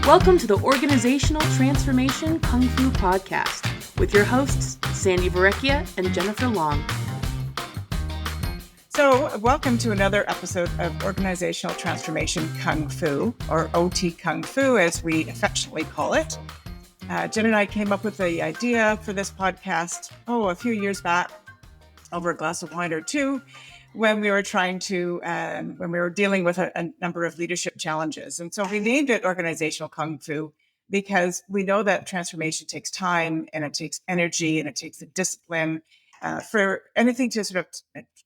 Welcome to the Organizational Transformation Kung Fu Podcast with your hosts, Sandi and Jennifer Long. So, welcome to another episode of Organizational Transformation Kung Fu, or OT Kung Fu, as we affectionately call it. Jen and I came up with the idea for this podcast, a few years back, over a glass of wine or two, when we were when we were dealing with a number of leadership challenges. And so we named it Organizational Kung Fu because we know that transformation takes time, and it takes energy, and it takes the discipline for anything to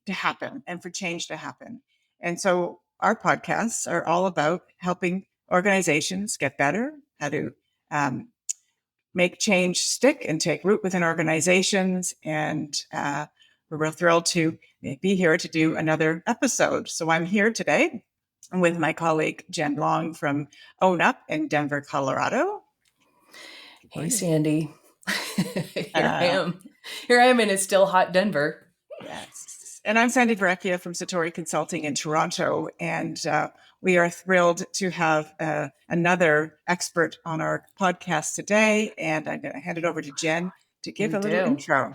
to happen and for change to happen. And so our podcasts are all about helping organizations get better, how to make change stick and take root within organizations. And we're real thrilled to be here to do another episode. So I'm here today with my colleague, Jen Long from Own Up in Denver, Colorado. Hey, Sandi. Here I am. Here I am, and it's still hot Denver. Yes. And I'm Sandi from Satori Consulting in Toronto. And we are thrilled to have another expert on our podcast today. And I'm going to hand it over to Jen to give a little intro.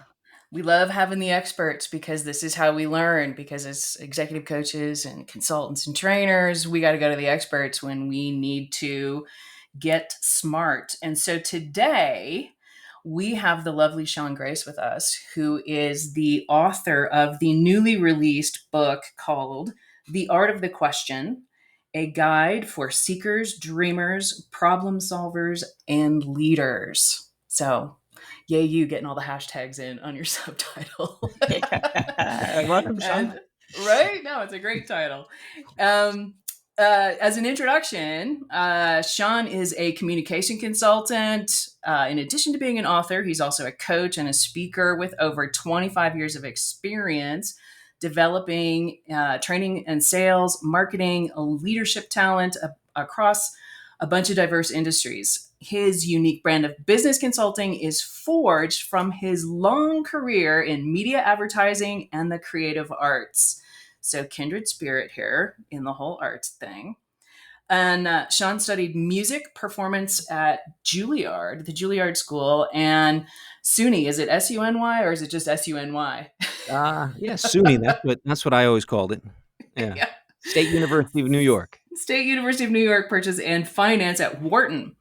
We love having the experts because this is how we learn, because as executive coaches and consultants and trainers, we got to go to the experts when we need to get smart. And so today we have the lovely Sean Grace with us, who is the author of the newly released book called The Art of the Question, a guide for seekers, dreamers, problem solvers, and leaders. So yay, you getting all the hashtags in on your subtitle. Welcome, Sean. Right? No, it's a great title. As an introduction, Sean is a communication consultant. In addition to being an author, he's also a coach and a speaker with over 25 years of experience developing training and sales, marketing, leadership talent across a bunch of diverse industries. His unique brand of business consulting is forged from his long career in media advertising and the creative arts. So kindred spirit here in the whole arts thing. And Sean studied music performance at Juilliard, the Juilliard School, and SUNY. Is it SUNY or is it just SUNY? Yeah, SUNY. That's what I always called it. Yeah. State University of New York. State University of New York purchase and finance at Wharton.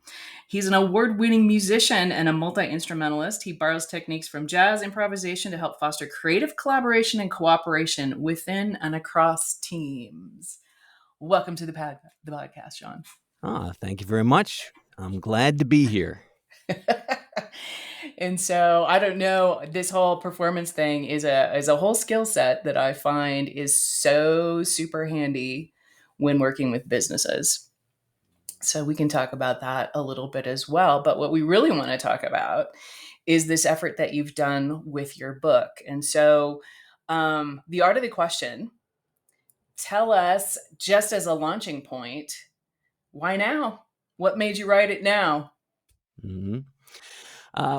He's an award-winning musician and a multi-instrumentalist. He borrows techniques from jazz improvisation to help foster creative collaboration and cooperation within and across teams. Welcome to the podcast, Sean. Thank you very much. I'm glad to be here. And so I don't know, this whole performance thing is a whole skill set that I find is so super handy when working with businesses. So we can talk about that a little bit as well. But what we really want to talk about is this effort that you've done with your book. And so The Art of the Question, tell us, just as a launching point, why now? What made you write it now? Mm-hmm.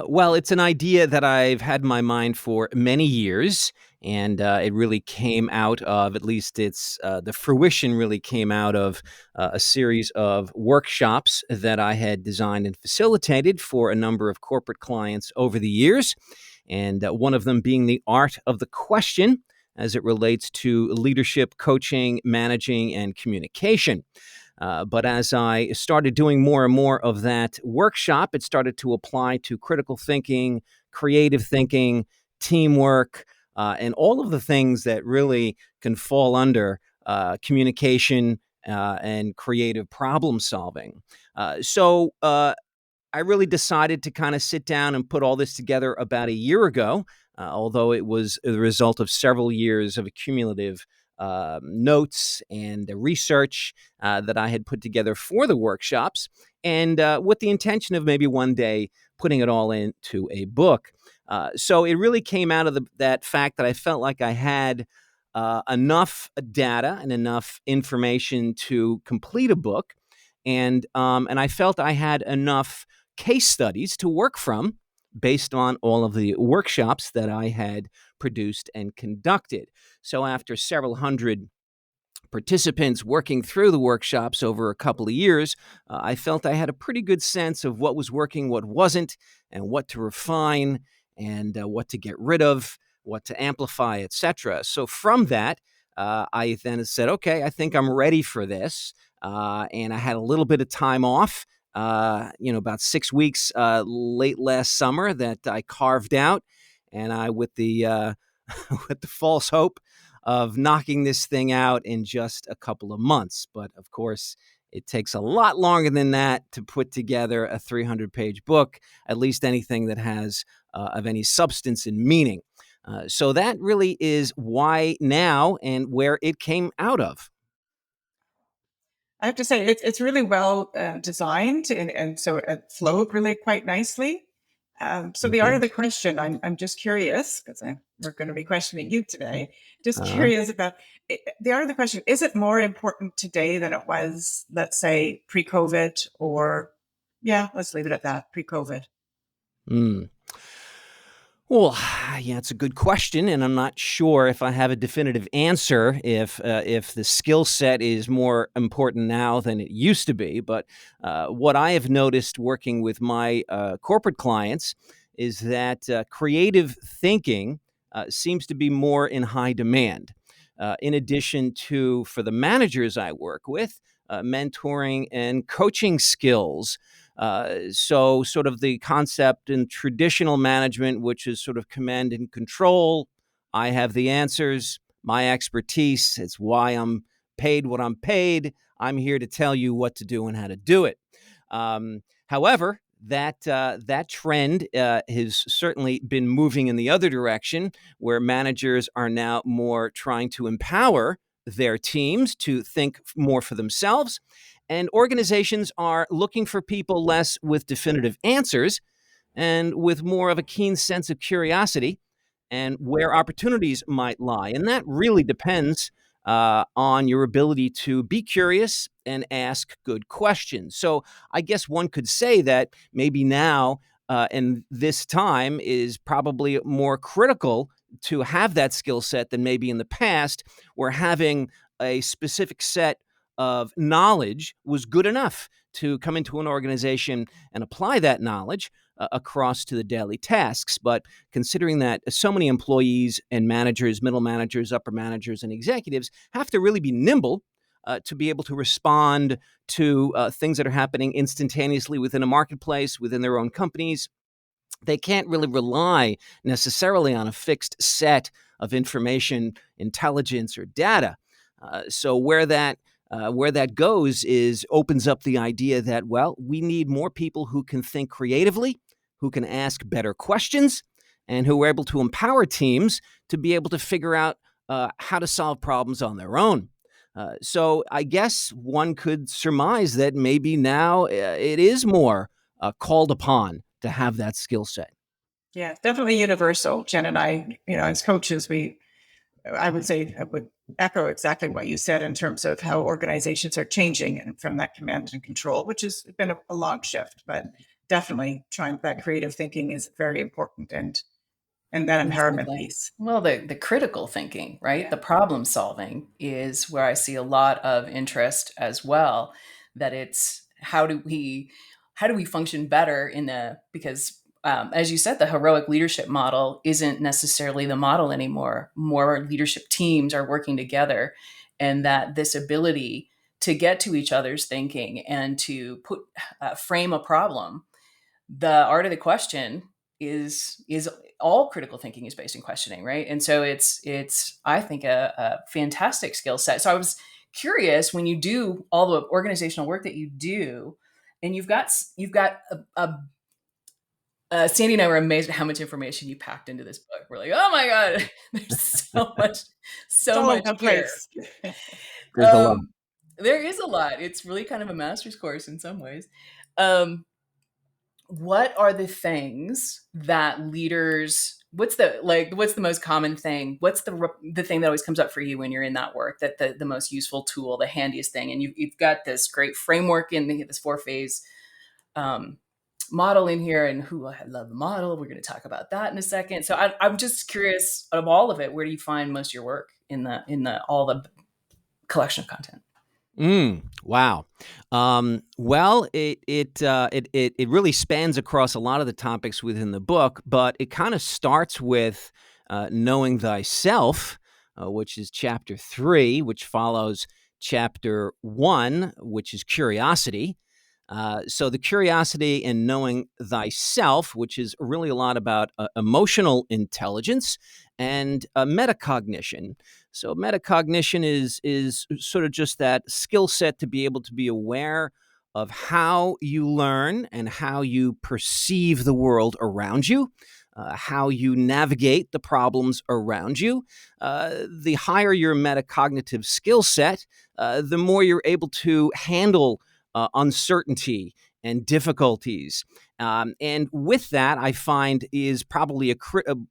Well, it's an idea that I've had in my mind for many years, and it really came out of, at least the fruition really came out of a series of workshops that I had designed and facilitated for a number of corporate clients over the years, and one of them being the art of the question as it relates to leadership, coaching, managing, and communication. But as I started doing more and more of that workshop, it started to apply to critical thinking, creative thinking, teamwork, and all of the things that really can fall under communication and creative problem solving. So I really decided to kind of sit down and put all this together about a year ago, although it was the result of several years of accumulative notes and research that I had put together for the workshops, and with the intention of maybe one day putting it all into a book. So it really came out of that fact that I felt like I had enough data and enough information to complete a book, and I felt I had enough case studies to work from based on all of the workshops that I had produced and conducted. So after several hundred participants working through the workshops over a couple of years, I felt I had a pretty good sense of what was working, what wasn't, and what to refine, and what to get rid of, what to amplify, etc. So from that, I then said, okay, I think I'm ready for this. And I had a little bit of time off, about 6 weeks late last summer that I carved out, and I, with the with the false hope of knocking this thing out in just a couple of months. But of course, it takes a lot longer than that to put together a 300-page book, at least anything that has of any substance and meaning. So that really is why now and where it came out of. I have to say, it's really well designed, and so it flowed really quite nicely. So the art of the question, I'm just curious, because we're going to be questioning you today, just curious about the art of the question. Is it more important today than it was, let's say, pre-COVID, or, let's leave it at that, pre-COVID? Well, yeah, it's a good question, and I'm not sure if I have a definitive answer if the skill set is more important now than it used to be. But what I have noticed working with my corporate clients is that creative thinking seems to be more in high demand. In addition to, for the managers I work with, mentoring and coaching skills. So sort of the concept in traditional management, which is sort of command and control. I have the answers, my expertise. It's why I'm paid what I'm paid. I'm here to tell you what to do and how to do it. However, that trend has certainly been moving in the other direction, where managers are now more trying to empower their teams to think more for themselves. And organizations are looking for people less with definitive answers and with more of a keen sense of curiosity and where opportunities might lie. And that really depends on your ability to be curious and ask good questions. So I guess one could say that maybe now and this time is probably more critical to have that skill set than maybe in the past, where having a specific set of knowledge was good enough to come into an organization and apply that knowledge across to the daily tasks. But considering that so many employees and managers, middle managers, upper managers, and executives have to really be nimble to be able to respond to things that are happening instantaneously within a marketplace, within their own companies, they can't really rely necessarily on a fixed set of information, intelligence, or data. So where that goes is opens up the idea that, well, we need more people who can think creatively, who can ask better questions, and who are able to empower teams to be able to figure out how to solve problems on their own. So I guess one could surmise that maybe now it is more called upon to have that skill set. Yeah, definitely universal. Jen and I, as coaches, I would say I would echo exactly what you said in terms of how organizations are changing and from that command and control, which has been a long shift, but definitely trying that creative thinking is very important, and that empowerment piece. Well, the critical thinking, right? Yeah. The problem solving is where I see a lot of interest as well. That it's how do we function better because as you said, the heroic leadership model isn't necessarily the model anymore. More leadership teams are working together, and that this ability to get to each other's thinking and to frame a problem. The art of the question is all critical thinking is based in questioning, right? And so it's I think a fantastic skill set. So I was curious, when you do all the organizational work that you do, and you've got Sandy and I were amazed at how much information you packed into this book. We're like, oh my God, there's so much here. There's a lot. There is a lot. It's really kind of a master's course in some ways. What are the things that leaders, what's the most common thing? What's the thing that always comes up for you when you're in that work, that the most useful tool, the handiest thing? And you've got this great framework in this 4-phase model in here, and I love the model. We're going to talk about that in a second. So I'm just curious, of all of it, where do you find most of your work in all the collection of content. Wow. Well, it really spans across a lot of the topics within the book, but it kind of starts with knowing thyself, which is chapter 3, which follows chapter 1, which is curiosity. So the curiosity and knowing thyself, which is really a lot about emotional intelligence and metacognition. So metacognition is sort of just that skill set to be able to be aware of how you learn and how you perceive the world around you. How you navigate the problems around you. The higher your metacognitive skill set, the more you're able to handle uncertainty and difficulties. And with that, I find is probably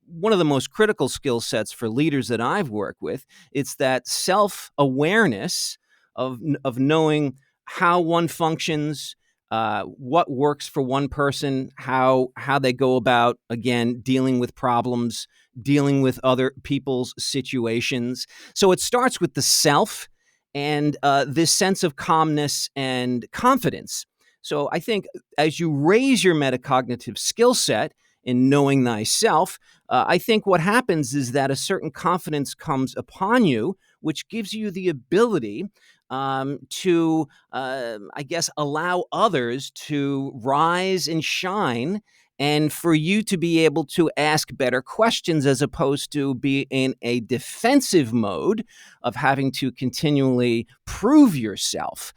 one of the most critical skill sets for leaders that I've worked with. It's that self-awareness of knowing how one functions, what works for one person, how they go about, again, dealing with problems, dealing with other people's situations. So it starts with the self and this sense of calmness and confidence. So I think as you raise your metacognitive skill set in knowing thyself, I think what happens is that a certain confidence comes upon you, which gives you the ability to, I guess, allow others to rise and shine, and for you to be able to ask better questions as opposed to be in a defensive mode of having to continually prove yourself.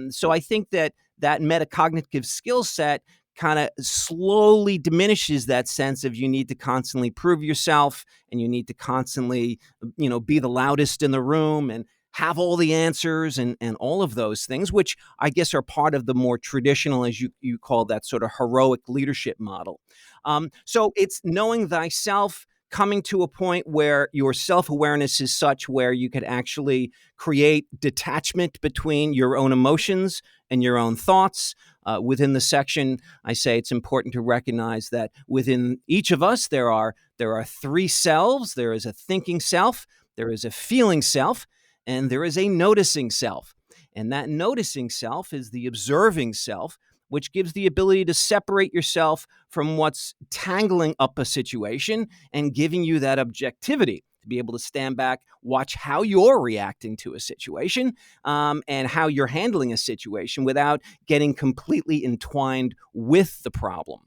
So I think that metacognitive skill set kind of slowly diminishes that sense of you need to constantly prove yourself and you need to constantly, be the loudest in the room and have all the answers and all of those things, which I guess are part of the more traditional, as you call that, sort of heroic leadership model. So it's knowing thyself, coming to a point where your self-awareness is such where you could actually create detachment between your own emotions and your own thoughts. Within the section, I say it's important to recognize that within each of us, there are 3 selves. There is a thinking self, there is a feeling self, and there is a noticing self. And that noticing self is the observing self, which gives the ability to separate yourself from what's tangling up a situation and giving you that objectivity to be able to stand back, watch how you're reacting to a situation, and how you're handling a situation without getting completely entwined with the problem.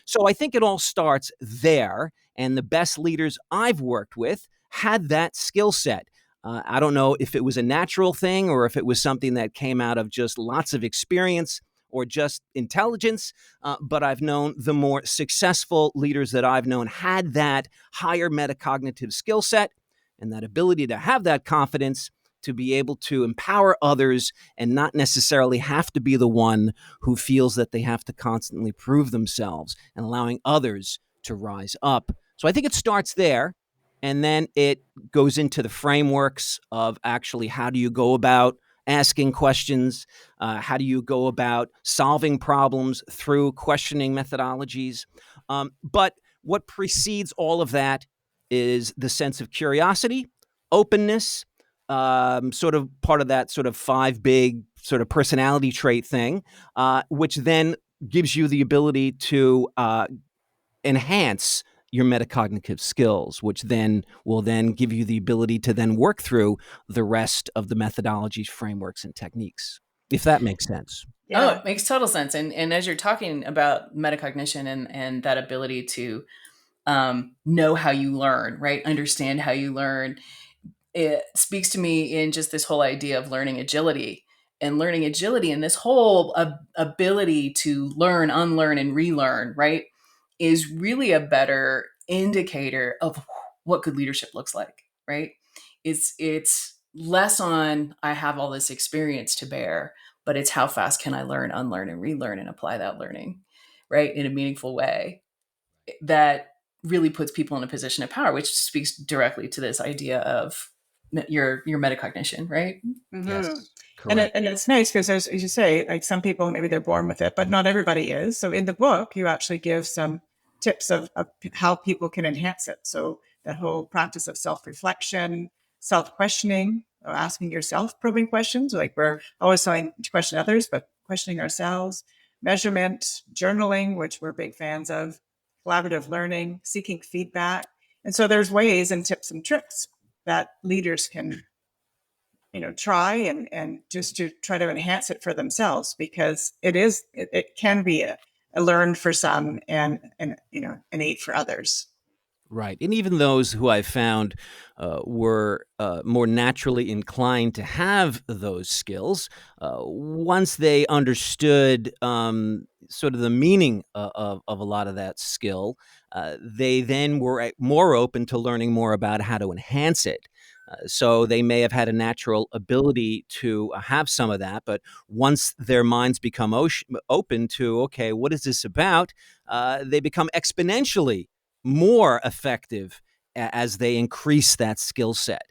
So I think it all starts there, and the best leaders I've worked with had that skill set. I don't know if it was a natural thing or if it was something that came out of just lots of experience or just intelligence, but I've known the more successful leaders that I've known had that higher metacognitive skill set and that ability to have that confidence to be able to empower others and not necessarily have to be the one who feels that they have to constantly prove themselves and allowing others to rise up. So I think it starts there. And then it goes into the frameworks of actually how do you go about asking questions? How do you go about solving problems through questioning methodologies? But what precedes all of that is the sense of curiosity, openness, sort of part of that sort of 5 big sort of personality trait thing, which then gives you the ability to enhance your metacognitive skills, which then will then give you the ability to then work through the rest of the methodologies, frameworks, and techniques, if that makes sense. Yeah. Oh, it makes total sense. And as you're talking about metacognition and that ability to know how you learn, right? Understand how you learn, it speaks to me in just this whole idea of learning agility and this whole ability to learn, unlearn, and relearn, right? Is really a better indicator of what good leadership looks like, right? It's less on I have all this experience to bear, but it's how fast can I learn, unlearn, and relearn and apply that learning, right, in a meaningful way that really puts people in a position of power, which speaks directly to this idea of your metacognition, right? Mm-hmm. Yes, correct. And it's nice because, as you say, like some people, maybe they're born with it, but not everybody is. So in the book, you actually give some tips of how people can enhance it. So that whole practice of self-reflection, self-questioning, asking yourself probing questions, like we're always trying to question others, but questioning ourselves, measurement, journaling, which we're big fans of, collaborative learning, seeking feedback. And so there's ways and tips and tricks that leaders can, try and just to try to enhance it for themselves, because it can be a learned for some and innate for others. Right. And even those who I found were more naturally inclined to have those skills, once they understood sort of the meaning of a lot of that skill, they then were more open to learning more about how to enhance it. So they may have had a natural ability to have some of that, but once their minds become open to, okay, what is this about? They become exponentially more effective as they increase that skill set.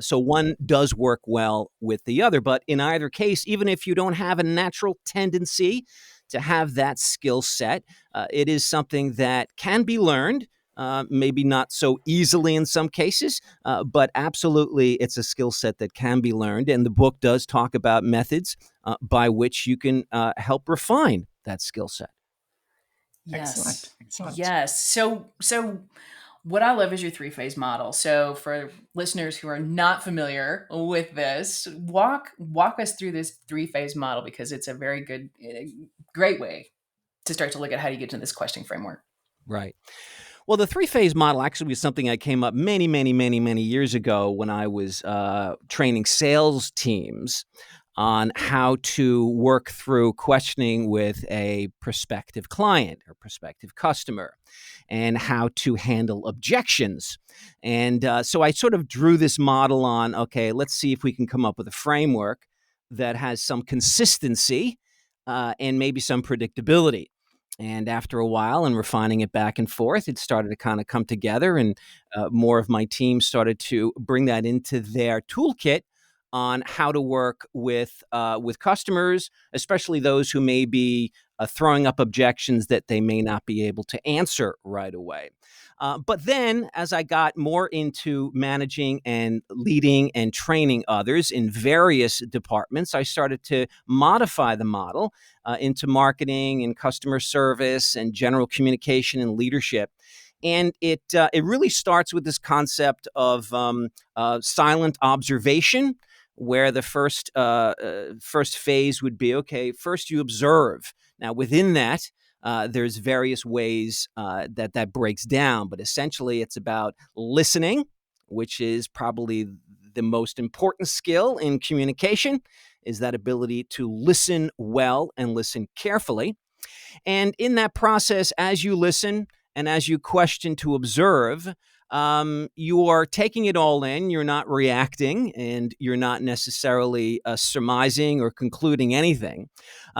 So one does work well with the other, but in either case, even if you don't have a natural tendency to have that skill set, it is something that can be learned. Maybe not so easily in some cases, but absolutely it's a skill set that can be learned. And the book does talk about methods by which you can help refine that skill set. Yes. Excellent. Yes. So what I love is your three-phase model. So for listeners who are not familiar with this, walk us through this three-phase model, because it's a very great way to start to look at how you get into this questioning framework. Right. Well, the three-phase model actually was something I came up many, many, many, many years ago when I was training sales teams on how to work through questioning with a prospective client or prospective customer, and how to handle objections. And so I sort of drew this model on, okay, let's see if we can come up with a framework that has some consistency and maybe some predictability. And after a while and refining it back and forth, it started to kind of come together, and more of my team started to bring that into their toolkit on how to work with customers, especially those who may be throwing up objections that they may not be able to answer right away. But then, as I got more into managing and leading and training others in various departments, I started to modify the model into marketing and customer service and general communication and leadership. And it really starts with this concept of silent observation, where the first phase would be, okay, first you observe. Now, within that, there's various ways that breaks down, but essentially it's about listening, which is probably the most important skill in communication, is that ability to listen well and listen carefully. And in that process, as you listen and as you question to observe, you are taking it all in. You're not reacting, and you're not necessarily surmising or concluding anything.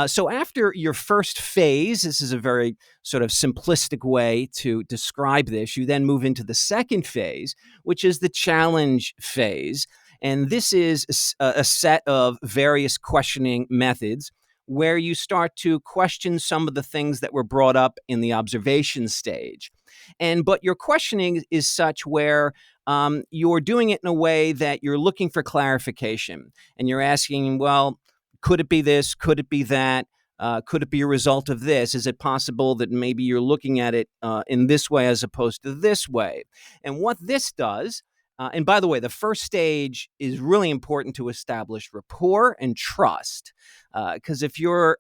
So after your first phase, this is a very sort of simplistic way to describe this, you then move into the second phase, which is the challenge phase. And this is a set of various questioning methods where you start to question some of the things that were brought up in the observation stage. But your questioning is such where you're doing it in a way that you're looking for clarification, and you're asking, well, could it be this? Could it be that? Could it be a result of this? Is it possible that maybe you're looking at it in this way as opposed to this way? And what this does, and by the way, the first stage is really important to establish rapport and trust. Because if you're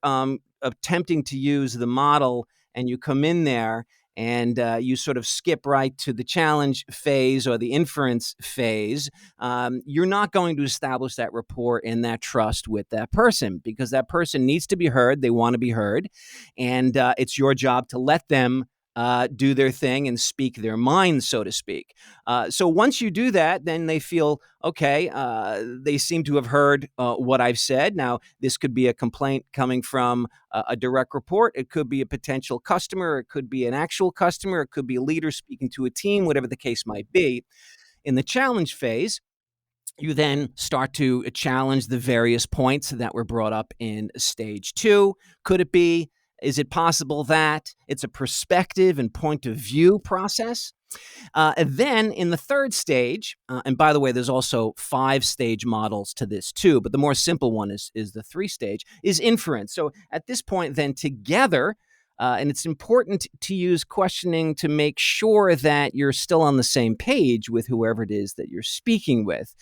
attempting to use the model and you come in there and you sort of skip right to the challenge phase or the inference phase, you're not going to establish that rapport and that trust with that person, because that person needs to be heard. They want to be heard. And it's your job to let them do their thing and speak their mind, so to speak. So once you do that, then they feel, okay, they seem to have heard what I've said. Now, this could be a complaint coming from a direct report. It could be a potential customer. It could be an actual customer. It could be a leader speaking to a team, whatever the case might be. In the challenge phase, you then start to challenge the various points that were brought up in stage 2. Could it be? Is it possible that? It's a perspective and point of view process. And then in the third stage, and by the way, there's also 5-stage models to this too, but the more simple one is the 3-stage, is inference. So at this point, then together, and it's important to use questioning to make sure that you're still on the same page with whoever it is that you're speaking with.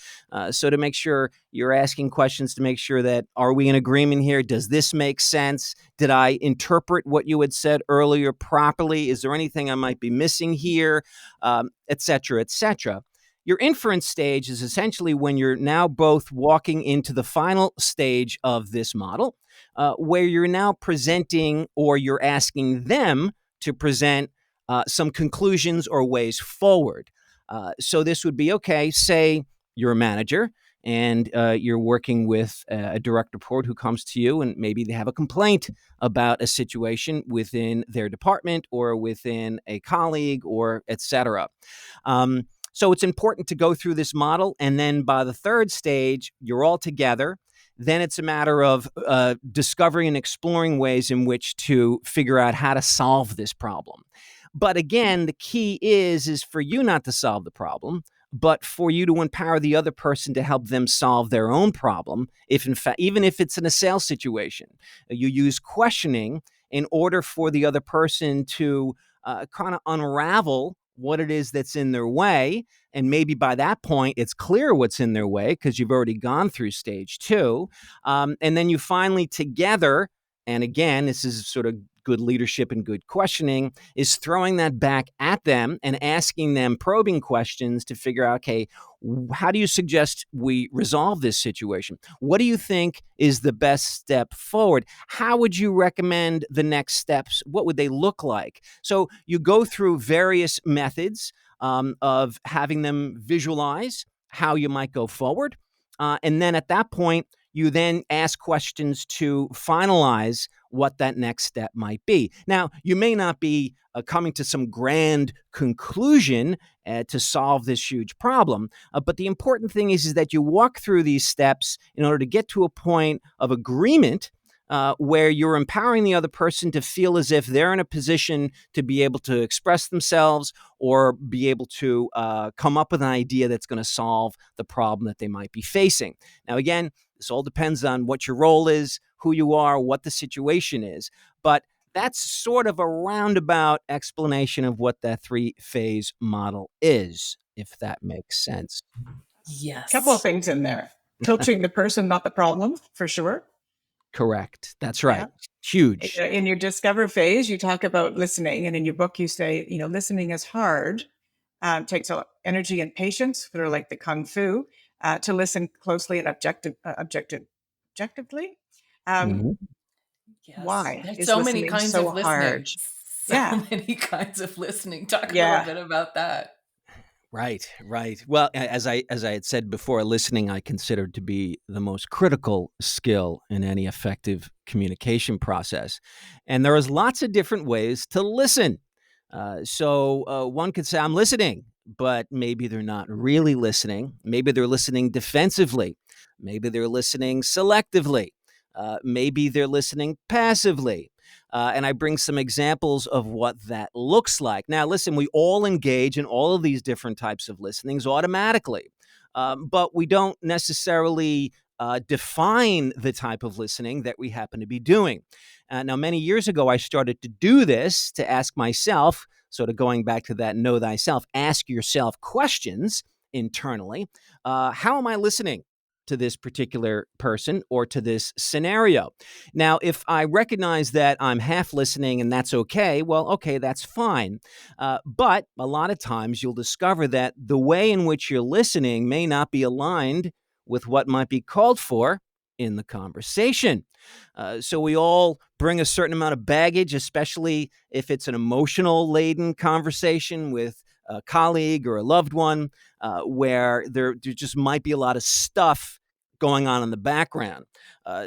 So to make sure you're asking questions to make sure that, are we in agreement here? Does this make sense? Did I interpret what you had said earlier properly? Is there anything I might be missing here? Et cetera, et cetera. Your inference stage is essentially when you're now both walking into the final stage of this model, where you're now presenting or you're asking them to present some conclusions or ways forward. So this would be, okay, say you're a manager and you're working with a direct report who comes to you and maybe they have a complaint about a situation within their department or within a colleague or et cetera. So it's important to go through this model. And then by the third stage, you're all together. Then it's a matter of discovering and exploring ways in which to figure out how to solve this problem. But again, the key is for you not to solve the problem, but for you to empower the other person to help them solve their own problem. If in fact, even if it's in a sales situation, you use questioning in order for the other person to kind of unravel what it is that's in their way. And maybe by that point, it's clear what's in their way because you've already gone through stage 2. And then you finally together, and again, this is sort of good leadership and good questioning, is throwing that back at them and asking them probing questions to figure out, okay, how do you suggest we resolve this situation? What do you think is the best step forward? How would you recommend the next steps? What would they look like? So you go through various methods of having them visualize how you might go forward. And then at that point, you then ask questions to finalize what that next step might be. Now, you may not be coming to some grand conclusion to solve this huge problem, but the important thing is that you walk through these steps in order to get to a point of agreement where you're empowering the other person to feel as if they're in a position to be able to express themselves or be able to come up with an idea that's going to solve the problem that they might be facing. Now, again, this all depends on what your role is, who you are, what the situation is. But that's sort of a roundabout explanation of what that 3-phase model is, if that makes sense. Yes. A couple of things in there. Filtering the person, not the problem, for sure. Correct. That's right. Yeah. Huge. In your discover phase, you talk about listening. And in your book, you say, listening is hard. Takes a lot of energy and patience, sort of like the kung fu, to listen closely and objectively. Yes. Why There's is so many listening kinds so of listening. hard? So many kinds of listening. Talk a Yeah. little bit about that. Right. Well, as I had said before, listening I consider to be the most critical skill in any effective communication process. And there is lots of different ways to listen. So one could say, I'm listening, but maybe they're not really listening. Maybe they're listening defensively. Maybe they're listening selectively. Maybe they're listening passively. And I bring some examples of what that looks like. Now, listen, we all engage in all of these different types of listenings automatically, but we don't necessarily define the type of listening that we happen to be doing. Now, many years ago, I started to do this to ask myself, sort of going back to that know thyself, ask yourself questions internally. How am I listening to this particular person or to this scenario? Now, if I recognize that I'm half listening and that's okay, well, okay, that's fine. But a lot of times you'll discover that the way in which you're listening may not be aligned with what might be called for in the conversation. So we all bring a certain amount of baggage, especially if it's an emotional laden conversation with a colleague or a loved one, where there just might be a lot of stuff going on in the background.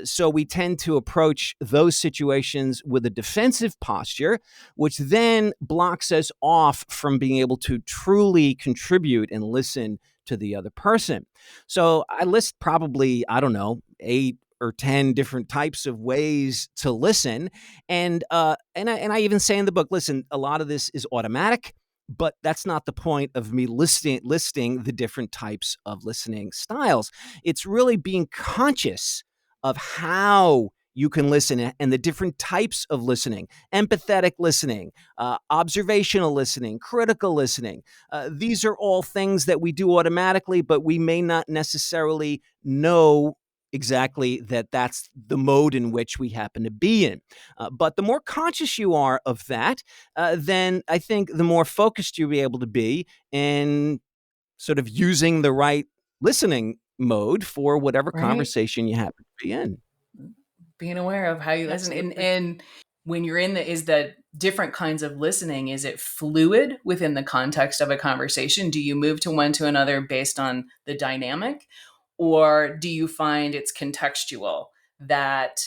So we tend to approach those situations with a defensive posture, which then blocks us off from being able to truly contribute and listen to the other person. So I list probably, 8 or 10 different types of ways to listen. And I even say in the book, listen, a lot of this is automatic, But that's not the point of me listing the different types of listening styles. It's really being conscious of how you can listen and the different types of listening: empathetic listening, observational listening, critical listening. These are all things that we do automatically, but we may not necessarily know exactly that that's the mode in which we happen to be in. But the more conscious you are of that, then I think the more focused you'll be able to be in sort of using the right listening mode for whatever Right. conversation you happen to be in. Being aware of how you listen. And when you're in is the different kinds of listening, is it fluid within the context of a conversation? Do you move to one to another based on the dynamic? Or do you find it's contextual, that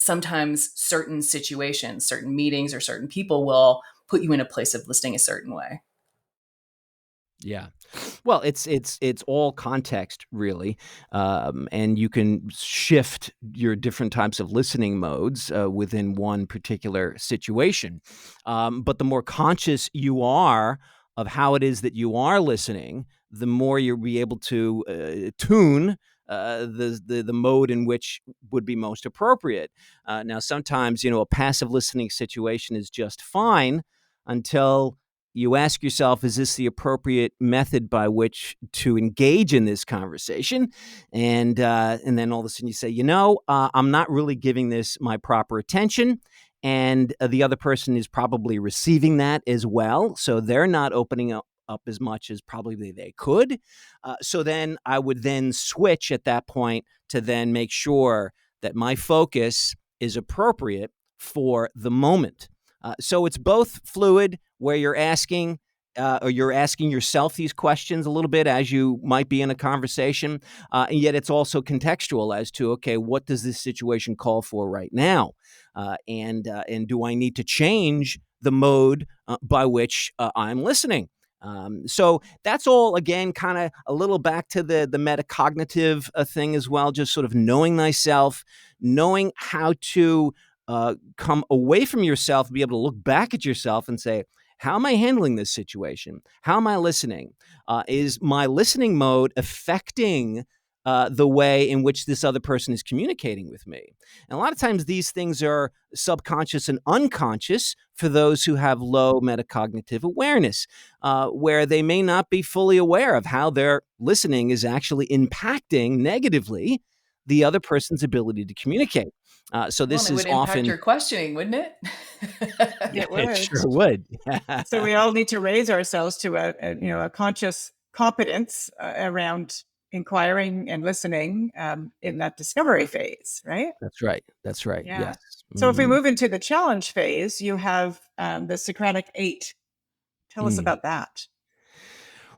sometimes certain situations, certain meetings, or certain people will put you in a place of listening a certain way? Yeah. Well, it's all context, really, and you can shift your different types of listening modes within one particular situation. But the more conscious you are of how it is that you are listening, the more you'll be able to tune the mode in which would be most appropriate. Now, sometimes a passive listening situation is just fine until you ask yourself, is this the appropriate method by which to engage in this conversation? And then all of a sudden you say, I'm not really giving this my proper attention. And the other person is probably receiving that as well. So they're not opening up as much as probably they could. So then I would then switch at that point to then make sure that my focus is appropriate for the moment. So it's both fluid, where you're asking yourself these questions a little bit as you might be in a conversation, and yet it's also contextual as to, okay, what does this situation call for right now, and do I need to change the mode by which I'm listening? So that's all, again, kind of a little back to the metacognitive thing as well, just sort of knowing thyself, knowing how to come away from yourself, be able to look back at yourself and say, how am I handling this situation? How am I listening? Is my listening mode affecting the way in which this other person is communicating with me? And a lot of times these things are subconscious and unconscious for those who have low metacognitive awareness, where they may not be fully aware of how their listening is actually impacting negatively the other person's ability to communicate. So this It is would impact often your questioning, wouldn't it? It would. It sure would. So we all need to raise ourselves to a conscious competence around inquiring and listening in that discovery phase, right? That's right. That's right. Yeah. Yes. So if we move into the challenge phase, you have the Socratic 8. Tell us about that.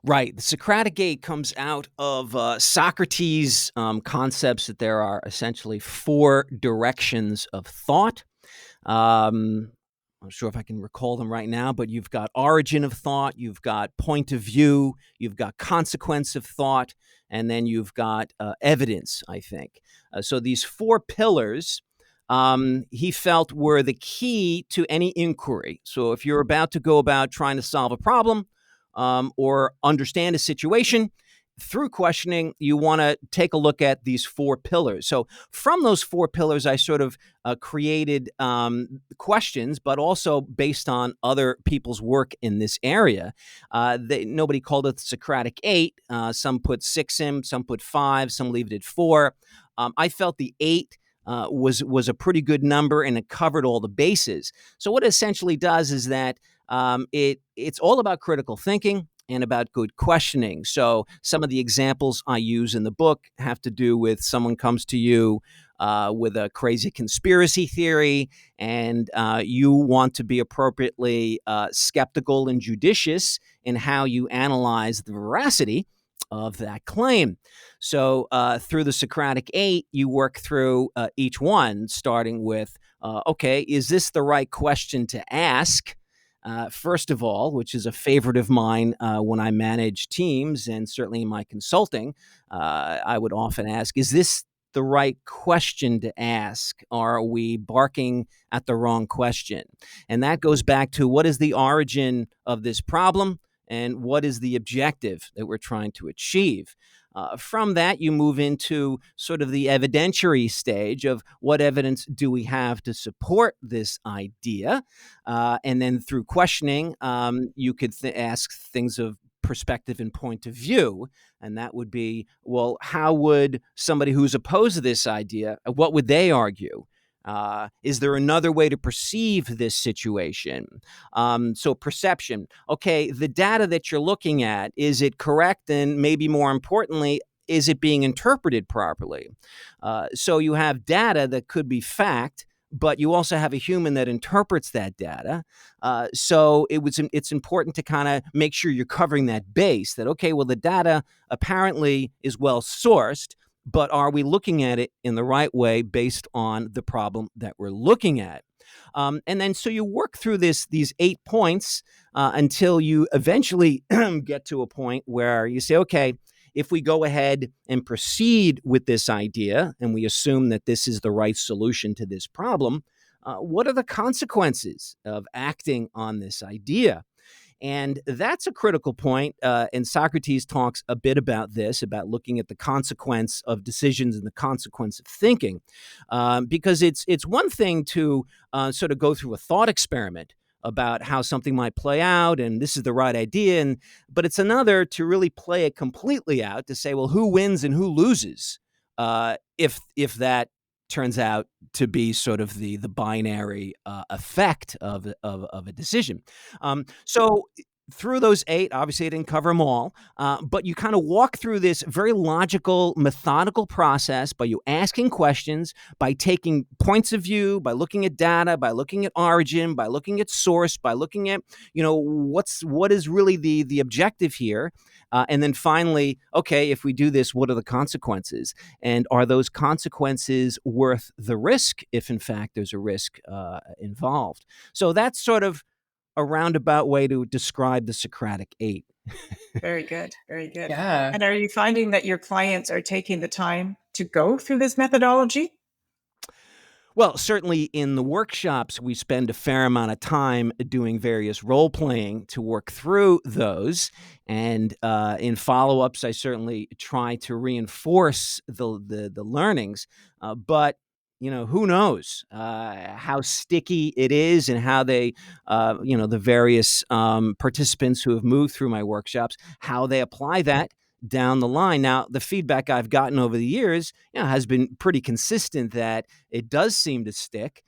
Right. The Socratic Gate comes out of Socrates' concepts that there are essentially 4 directions of thought. I'm not sure if I can recall them right now, but you've got origin of thought, you've got point of view, you've got consequence of thought, and then you've got evidence, I think. So these 4 pillars, he felt, were the key to any inquiry. So if you're about to go about trying to solve a problem, or understand a situation, through questioning, you want to take a look at these 4 pillars. So from those 4 pillars, I sort of created questions, but also based on other people's work in this area. Nobody called it the Socratic 8. Some put 6 in, some put 5, some leave it at 4. I felt the 8 was a pretty good number, and it covered all the bases. So what it essentially does is that it's all about critical thinking and about good questioning. So some of the examples I use in the book have to do with someone comes to you with a crazy conspiracy theory, and you want to be appropriately skeptical and judicious in how you analyze the veracity of that claim. So through the Socratic 8, you work through each one, starting with, okay, is this the right question to ask? First of all, which is a favorite of mine when I manage teams, and certainly in my consulting, I would often ask, is this the right question to ask? Are we barking at the wrong question? And that goes back to what is the origin of this problem and what is the objective that we're trying to achieve. From that, you move into sort of the evidentiary stage of what evidence do we have to support this idea. And then through questioning, you could ask things of perspective and point of view. And that would be, well, how would somebody who's opposed to this idea, what would they argue? Is there another way to perceive this situation? So perception. Okay, the data that you're looking at, is it correct? And maybe more importantly, is it being interpreted properly? So you have data that could be fact, but you also have a human that interprets that data. So it's important to kind of make sure you're covering that base that, okay, well, the data apparently is well sourced, but are we looking at it in the right way based on the problem that we're looking at? And then so you work through these 8 points until you eventually get to a point where you say, okay, if we go ahead and proceed with this idea and we assume that this is the right solution to this problem, what are the consequences of acting on this idea? And that's a critical point. And Socrates talks a bit about this, about looking at the consequence of decisions and the consequence of thinking. Because it's one thing to sort of go through a thought experiment about how something might play out and this is the right idea. But it's another to really play it completely out to say, well, who wins and who loses if that turns out to be sort of the binary effect of a decision. So through those 8, obviously I didn't cover them all, but you kind of walk through this very logical, methodical process by you asking questions, by taking points of view, by looking at data, by looking at origin, by looking at source, by looking at, what is really the objective here. And then finally, okay, if we do this, what are the consequences? And are those consequences worth the risk if, in fact, there's a risk involved? So that's sort of a roundabout way to describe the Socratic 8. Very good. Very good. Yeah. And are you finding that your clients are taking the time to go through this methodology? Well, certainly in the workshops, we spend a fair amount of time doing various role playing to work through those. And in follow-ups, I certainly try to reinforce the learnings. But who knows how sticky it is and how they, the various participants who have moved through my workshops, how they apply that down the line. Now, the feedback I've gotten over the years, has been pretty consistent that it does seem to stick.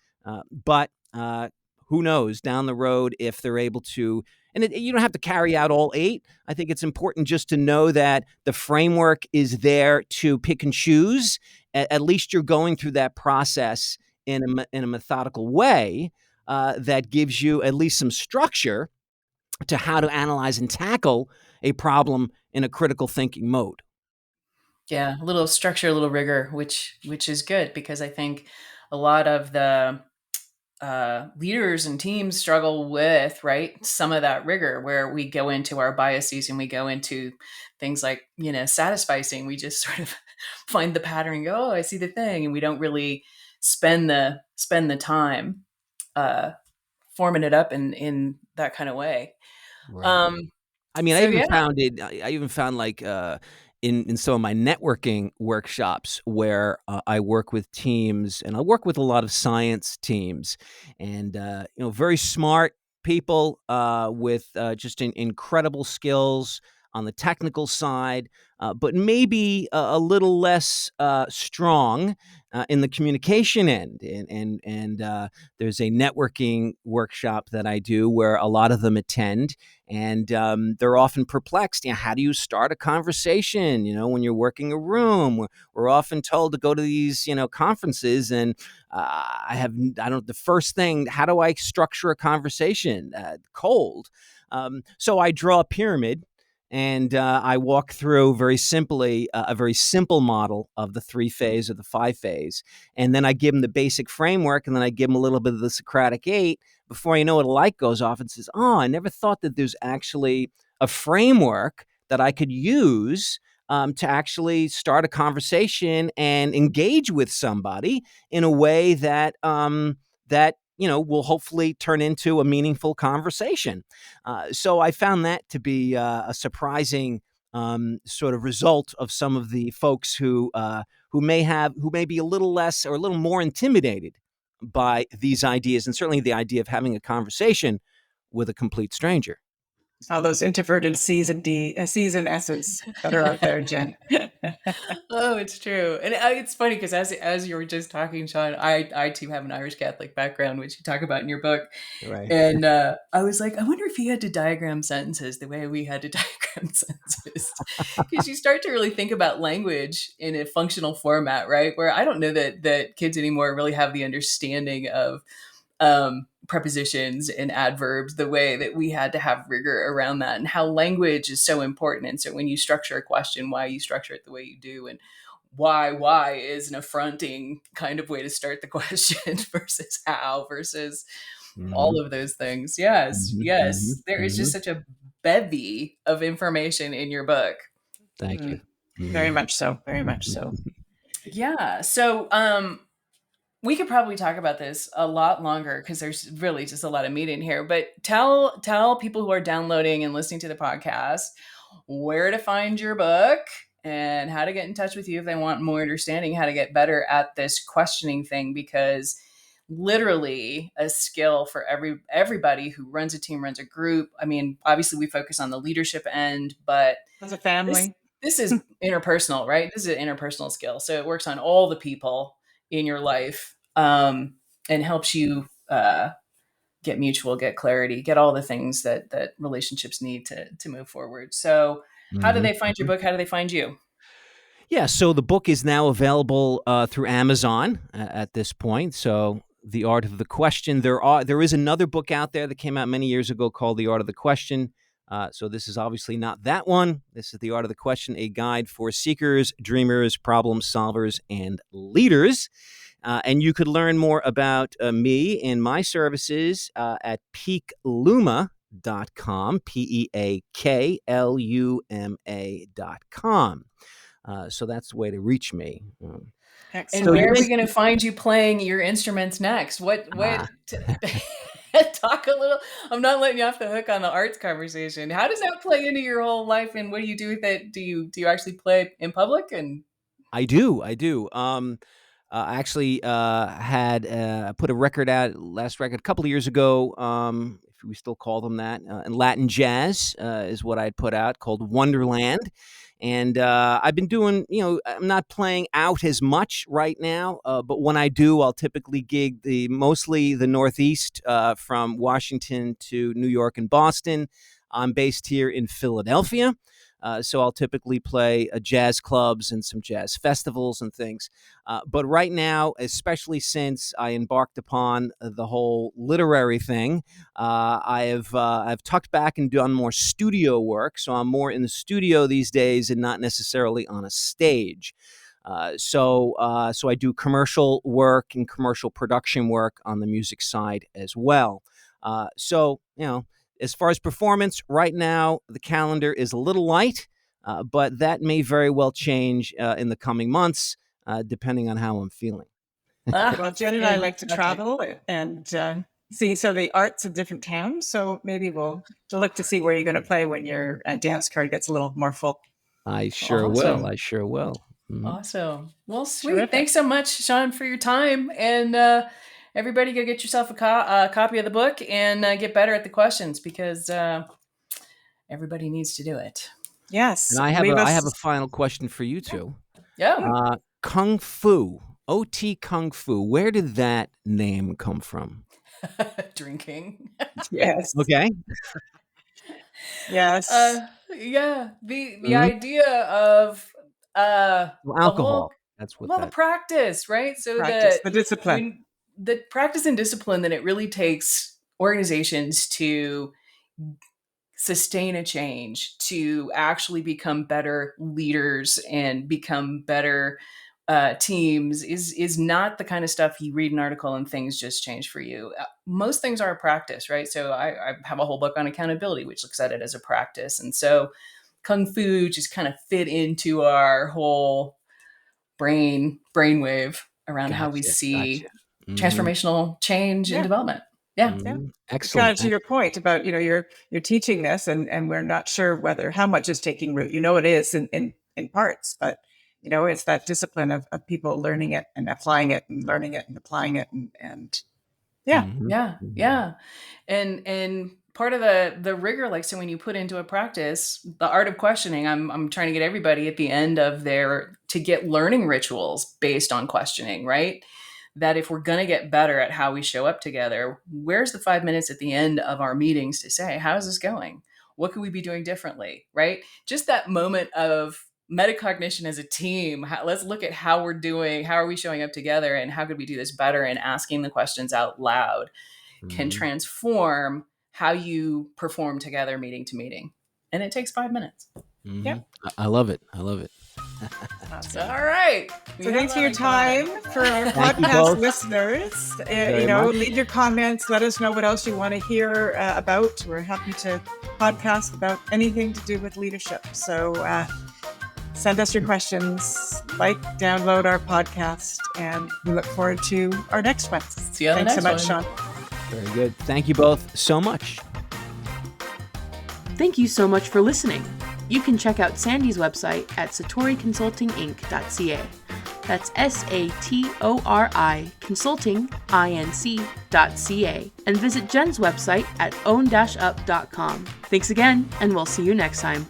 But who knows down the road if they're able to. And you don't have to carry out all 8. I think it's important just to know that the framework is there to pick and choose. At least you're going through that process in a methodical way that gives you at least some structure to how to analyze and tackle a problem in a critical thinking mode. Yeah, a little structure, a little rigor, which is good because I think a lot of the leaders and teams struggle with, right, some of that rigor where we go into our biases and we go into things like, satisficing. We just sort of find the pattern and go, oh, I see the thing. And we don't really spend the time forming it up in that kind of way. Right. I mean, So yeah. I even found like in some of my networking workshops where I work with teams, and I work with a lot of science teams, and very smart people with just incredible skills on the technical side, but maybe a little less strong in the communication end. And there's a networking workshop that I do where a lot of them attend, and they're often perplexed. How do you start a conversation? When you're working a room, we're often told to go to these, conferences, and the first thing, how do I structure a conversation? Cold. So I draw a pyramid. And I walk through very simply a very simple model of the 3 phase or the 5 phase. And then I give them the basic framework, and then I give them a little bit of the Socratic 8. Before you know it, a light goes off and says, oh, I never thought that there's actually a framework that I could use to actually start a conversation and engage with somebody in a way that will hopefully turn into a meaningful conversation. So I found that to be a surprising sort of result of some of the folks who may be a little less or a little more intimidated by these ideas, and certainly the idea of having a conversation with a complete stranger. All those introverted C's and S's that are out there, Jen. Oh, it's true. And it's funny because as you were just talking, Sean, I too have an Irish Catholic background, which you talk about in your book. Right. And I was like, I wonder if he had to diagram sentences the way we had to diagram sentences. Because you start to really think about language in a functional format, right? Where I don't know that kids anymore really have the understanding of prepositions and adverbs the way that we had to have rigor around that, and how language is so important. And so when you structure a question, why you structure it the way you do, and why is an affronting kind of way to start the question versus how versus all of those things. Yes. There is just such a bevy of information in your book. Thank you. Very much so. Very much so. Yeah. So we could probably talk about this a lot longer because there's really just a lot of meat in here. But tell people who are downloading and listening to the podcast where to find your book and how to get in touch with you if they want more understanding, how to get better at this questioning thing, because literally a skill for everybody who runs a team, runs a group. I mean, obviously we focus on the leadership end, but as a family, this is interpersonal, right? This is an interpersonal skill. So it works on all the people in your life, and helps you get clarity, get all the things that relationships need to move forward. So how do they find your book? How do they find you? Yeah, so the book is now available through Amazon at this point. So The Art of the Question. There is another book out there that came out many years ago called The Art of the Question. So this is obviously not that one. This is The Art of the Question, a guide for seekers, dreamers, problem solvers, and leaders. And you could learn more about me and my services at peakluma.com, PEAKLUMA.com. So that's the way to reach me. And where are we going to find you playing your instruments next? Talk a little. I'm not letting you off the hook on the arts conversation. How does that play into your whole life, and what do you do with it? Do you actually play in public? And I do. I actually had put a record out, last record, a couple of years ago, if we still call them that, in Latin jazz is what I'd put out, called Wonderland. And I've been doing, I'm not playing out as much right now, but when I do, I'll typically gig mostly the Northeast, from Washington to New York and Boston. I'm based here in Philadelphia. So I'll typically play jazz clubs and some jazz festivals and things. But right now, especially since I embarked upon the whole literary thing, I've tucked back and done more studio work. So I'm more in the studio these days and not necessarily on a stage. So I do commercial work and commercial production work on the music side as well. As far as performance, right now, the calendar is a little light, but that may very well change in the coming months, depending on how I'm feeling. Well, Jen and I like to travel and see the arts of different towns. So maybe we'll look to see where you're going to play when your dance card gets a little more full. I sure will. Mm-hmm. Awesome. Well, sweet. Terrific. Thanks so much, Sean, for your time. And everybody go get yourself a copy of the book and get better at the questions, because everybody needs to do it. Yes. And I have a final question for you two. Yeah. Kung Fu, OT Kung Fu. Where did that name come from? Drinking. Yes. Okay. Yes. Yeah. The idea of alcohol. The practice, right? So the discipline. The practice and discipline that it really takes organizations to sustain a change, to actually become better leaders and become better teams is not the kind of stuff you read an article and things just change for you. Most things are a practice, right? So I have a whole book on accountability, which looks at it as a practice. And so Kung Fu just kind of fit into our whole brainwave around how we see transformational change and development. Yeah. Excellent. Kind of to your point about, you're teaching this and we're not sure how much is taking root. It is in parts, but it's that discipline of people learning it and applying it and learning it and applying it and yeah. Yeah. And part of the rigor, like, so when you put into a practice, the art of questioning, I'm trying to get everybody at the end of to get learning rituals based on questioning, right? That if we're going to get better at how we show up together, where's the 5 minutes at the end of our meetings to say, how's this going? What could we be doing differently? Right? Just that moment of metacognition as a team. Let's look at how we're doing, how are we showing up together, and how could we do this better? And asking the questions out loud can transform how you perform together meeting to meeting. And it takes 5 minutes. Yep. I love it. Awesome. All right. So thanks for your time. For our podcast listeners, leave your comments. Let us know what else you want to hear about. We're happy to podcast about anything to do with leadership. So send us your questions, download our podcast, and we look forward to our next one. See you on the next Thanks so much, one. Sean. Very good. Thank you both so much. Thank you so much for listening. You can check out Sandy's website at satoriconsultinginc.ca. That's SATORI consultinginc.ca. And visit Jen's website at own-up.com. Thanks again, and we'll see you next time.